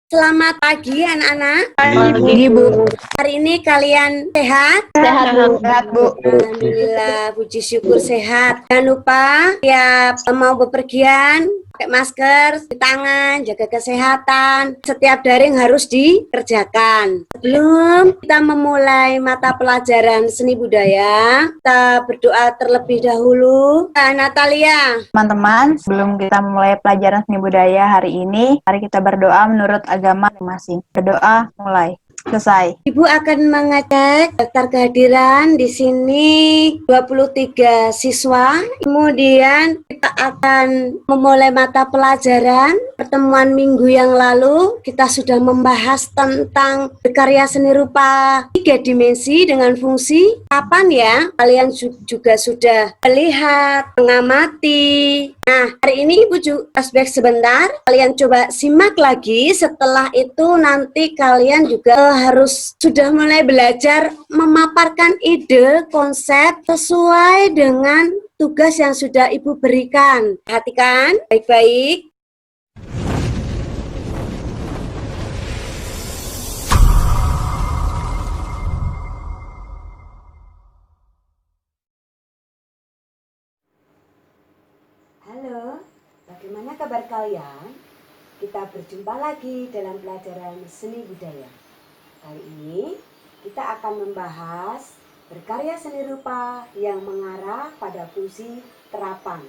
Selamat pagi anak-anak. Pagi, Bu. Hari ini kalian sehat? Sehat, Bu. Sehat, Bu. Alhamdulillah, puji syukur sehat. Jangan lupa tiap mau bepergian pakai masker, cuci tangan, jaga kesehatan. Setiap daring harus dikerjakan. Sebelum kita memulai mata pelajaran seni budaya, kita berdoa terlebih dahulu. Natalia. Teman-teman, sebelum kita memulai pelajaran seni budaya hari ini, mari kita berdoa menurut agama masing-masing. Berdoa, mulai. Selesai. Ibu akan mengecek daftar kehadiran di sini 23 siswa. Kemudian kita akan memulai mata pelajaran. Pertemuan minggu yang lalu kita sudah membahas tentang berkarya seni rupa 3 dimensi dengan fungsi. Kapan ya? Kalian juga sudah melihat, mengamati. Nah, hari ini Ibu juga flashback sebentar. Kalian coba simak lagi. Setelah itu nanti kalian juga harus sudah mulai belajar memaparkan ide, konsep sesuai dengan tugas yang sudah Ibu berikan. Perhatikan baik-baik. Halo, bagaimana kabar kalian? Kita berjumpa lagi dalam pelajaran seni budaya. Kali ini kita akan membahas berkarya seni rupa yang mengarah pada fungsi terapan.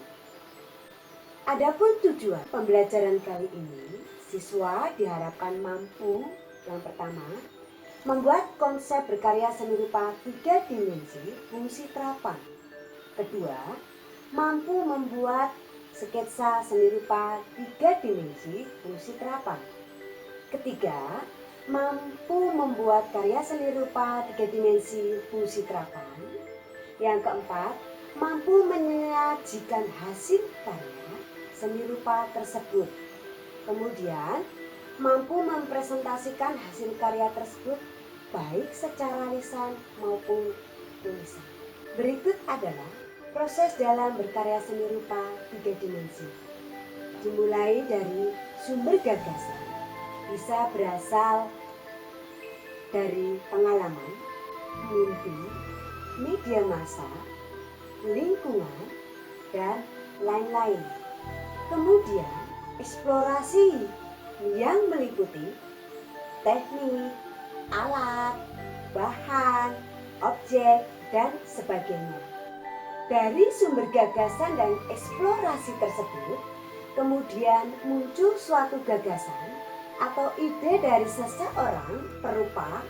Adapun tujuan pembelajaran kali ini, siswa diharapkan mampu yang pertama, membuat konsep berkarya seni rupa 3 dimensi fungsi terapan. Kedua, mampu membuat sketsa seni rupa 3 dimensi fungsi terapan. Ketiga, mampu membuat karya seni rupa 3 dimensi fungsi terapan. Yang keempat, mampu menyajikan hasil karya seni rupa tersebut. Kemudian, mampu mempresentasikan hasil karya tersebut baik secara lisan maupun tulisan. Berikut adalah proses dalam berkarya seni rupa 3 dimensi. Dimulai dari sumber gagasan, bisa berasal dari pengalaman, mimpi, media massa, lingkungan, dan lain-lain. Kemudian, eksplorasi yang meliputi teknik, alat, bahan, objek, dan sebagainya. Dari sumber gagasan dan eksplorasi tersebut, kemudian muncul suatu gagasan atau ide dari seseorang perupa,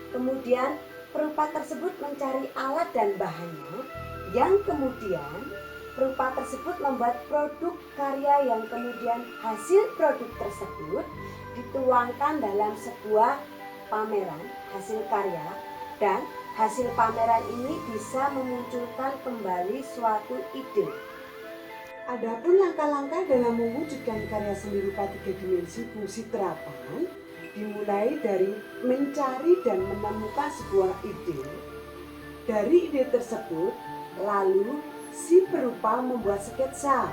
kemudian perupa tersebut mencari alat dan bahannya, yang kemudian perupa tersebut membuat produk karya yang kemudian hasil produk tersebut dituangkan dalam sebuah pameran hasil karya, dan hasil pameran ini bisa memunculkan kembali suatu ide. Adapun langkah-langkah dalam mewujudkan karya seni rupa 3 dimensi fungsi terapan dimulai dari mencari dan menemukan sebuah ide. Dari ide tersebut, lalu si perupa membuat sketsa.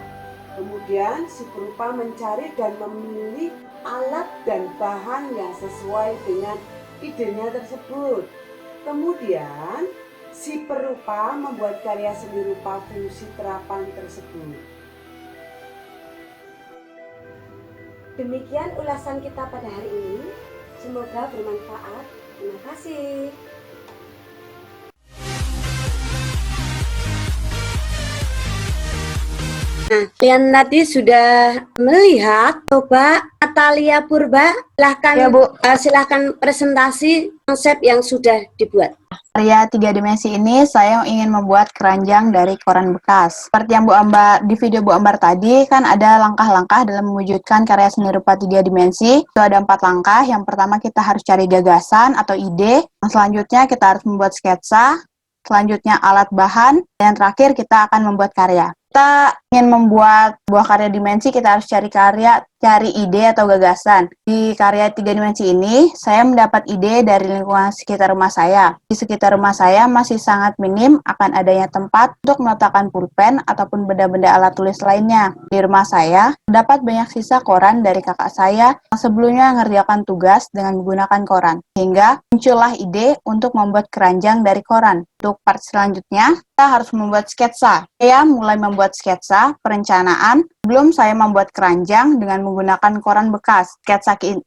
Kemudian si perupa mencari dan memilih alat dan bahan yang sesuai dengan idenya tersebut. Kemudian, si perupa membuat karya seni rupa fungsi terapan tersebut. Demikian ulasan kita pada hari ini. Semoga bermanfaat. Terima kasih. Nah, kalian tadi sudah melihat, coba Natalia Purba, silahkan, Ya, Bu. Silahkan presentasi konsep yang sudah dibuat. Karya 3 dimensi ini saya ingin membuat keranjang dari koran bekas. Seperti yang Bu Ambar di video Bu Ambar tadi, kan ada langkah-langkah dalam mewujudkan karya seni rupa 3 dimensi. Itu ada 4 langkah. Yang pertama kita harus cari gagasan atau ide. Yang selanjutnya kita harus membuat sketsa. Selanjutnya alat bahan. Dan yang terakhir kita akan membuat karya. Kita ingin membuat buah karya dimensi, kita harus cari ide atau gagasan. Di karya 3 dimensi ini, saya mendapat ide dari lingkungan sekitar rumah saya. Di sekitar rumah saya masih sangat minim akan adanya tempat untuk meletakkan pulpen ataupun benda-benda alat tulis lainnya. Di rumah saya, terdapat banyak sisa koran dari kakak saya yang sebelumnya mengerjakan tugas dengan menggunakan koran. Sehingga muncullah ide untuk membuat keranjang dari koran. Untuk part selanjutnya, kita harus membuat sketsa. Saya mulai membuat sketsa, perencanaan, sebelum saya membuat keranjang dengan menggunakan koran bekas.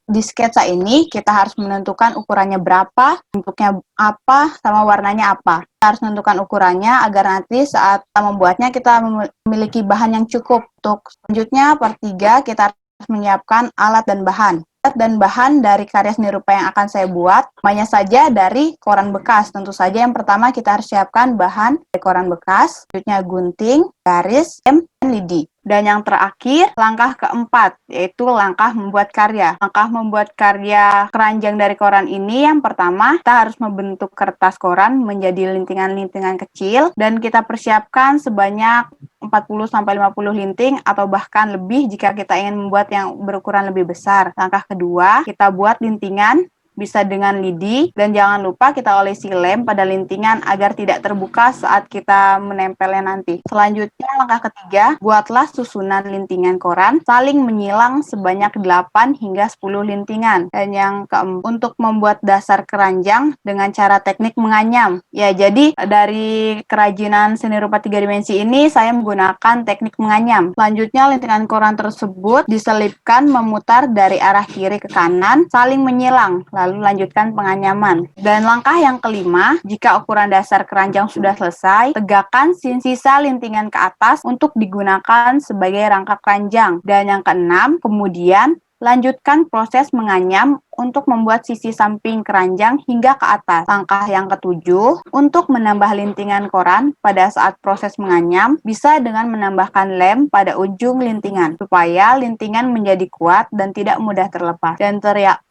Di sketsa ini, kita harus menentukan ukurannya berapa, bentuknya apa, sama warnanya apa. Kita harus menentukan ukurannya agar nanti saat kita membuatnya, kita memiliki bahan yang cukup. Untuk selanjutnya, part 3, kita harus menyiapkan alat dan bahan. Dan bahan dari karya seni rupa yang akan saya buat banyak saja dari koran bekas. Tentu saja yang pertama kita harus siapkan bahan dari koran bekas, selanjutnya gunting, garis, lem, dan lidi. Dan yang terakhir, langkah keempat, yaitu langkah membuat karya. Langkah membuat karya keranjang dari koran ini, yang pertama, kita harus membentuk kertas koran menjadi lintingan-lintingan kecil, dan kita persiapkan sebanyak 40-50 linting, atau bahkan lebih jika kita ingin membuat yang berukuran lebih besar. Langkah kedua, kita buat lintingan, bisa dengan lidi, dan jangan lupa kita olesi lem pada lintingan agar tidak terbuka saat kita menempelnya nanti. Selanjutnya, langkah ketiga, buatlah susunan lintingan koran saling menyilang sebanyak 8 hingga 10 lintingan. Dan yang keempat, untuk membuat dasar keranjang dengan cara teknik menganyam. Ya, jadi dari kerajinan seni rupa 3 dimensi ini saya menggunakan teknik menganyam. Selanjutnya, lintingan koran tersebut diselipkan memutar dari arah kiri ke kanan, saling menyilang, lalu lanjutkan penganyaman. Dan langkah yang kelima, jika ukuran dasar keranjang sudah selesai, tegakkan sisa lintingan ke atas untuk digunakan sebagai rangka keranjang. Dan yang keenam, kemudian lanjutkan proses menganyam untuk membuat sisi samping keranjang hingga ke atas. Langkah yang ketujuh, untuk menambah lintingan koran pada saat proses menganyam, bisa dengan menambahkan lem pada ujung lintingan, supaya lintingan menjadi kuat dan tidak mudah terlepas.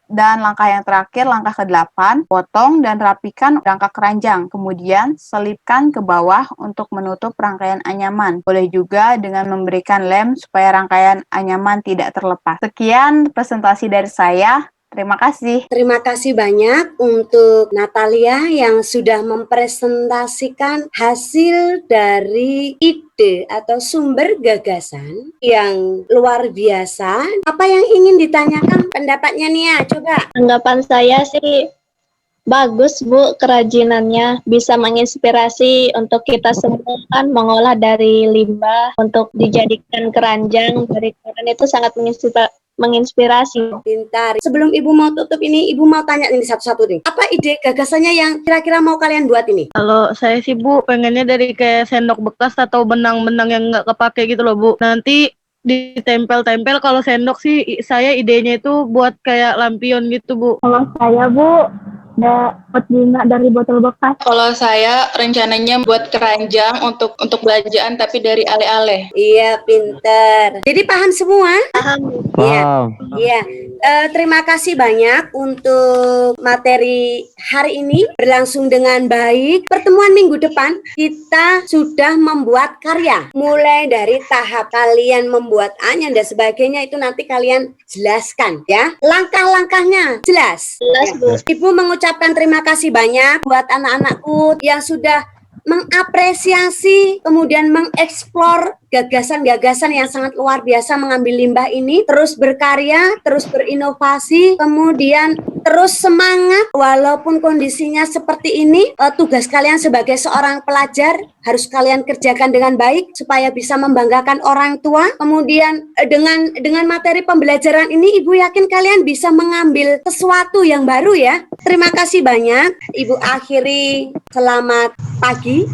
Dan langkah yang terakhir, langkah ke-8, potong dan rapikan rangka keranjang. Kemudian selipkan ke bawah untuk menutup rangkaian anyaman. Boleh juga dengan memberikan lem supaya rangkaian anyaman tidak terlepas. Sekian presentasi dari saya. Terima kasih. Terima kasih banyak untuk Natalia yang sudah mempresentasikan hasil dari ide atau sumber gagasan yang luar biasa. Apa yang ingin ditanyakan pendapatnya Nia? Coba. Anggapan saya sih bagus Bu, kerajinannya bisa menginspirasi untuk kita semua kan mengolah dari limbah untuk dijadikan keranjang dari koran itu sangat menginspirasi. Pintar. Sebelum Ibu mau tutup ini, Ibu mau tanya ini satu-satu nih. Apa ide gagasannya yang kira-kira mau kalian buat ini? Kalau saya sih Bu, pengennya dari kayak sendok bekas atau benang-benang yang nggak kepake gitu loh Bu. Nanti ditempel-tempel, kalau sendok sih saya idenya itu buat kayak lampion gitu Bu. Kalau saya Bu, dapat bunga dari botol bekas. Kalau saya rencananya buat keranjang untuk belanjaan tapi dari ale-ale. Iya, pintar. Jadi paham semua? Paham. Iya. Iya. Terima kasih banyak untuk materi hari ini berlangsung dengan baik. Pertemuan minggu depan kita sudah membuat karya. Mulai dari tahap kalian membuat anyan dan sebagainya itu nanti kalian jelaskan ya. Langkah-langkahnya jelas. Jelas Ya. Bu. Ibu mengucapkan terima kasih banyak buat anak-anakku yang sudah mengapresiasi, kemudian mengeksplor gagasan-gagasan yang sangat luar biasa mengambil limbah ini, terus berkarya, terus berinovasi, kemudian terus semangat walaupun kondisinya seperti ini. Tugas kalian sebagai seorang pelajar harus kalian kerjakan dengan baik supaya bisa membanggakan orang tua. Kemudian dengan materi pembelajaran ini Ibu yakin kalian bisa mengambil sesuatu yang baru ya. Terima kasih banyak. Ibu akhiri, selamat pagi.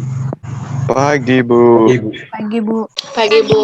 Pagi, Bu. Pagi Bu. Pagi Bu.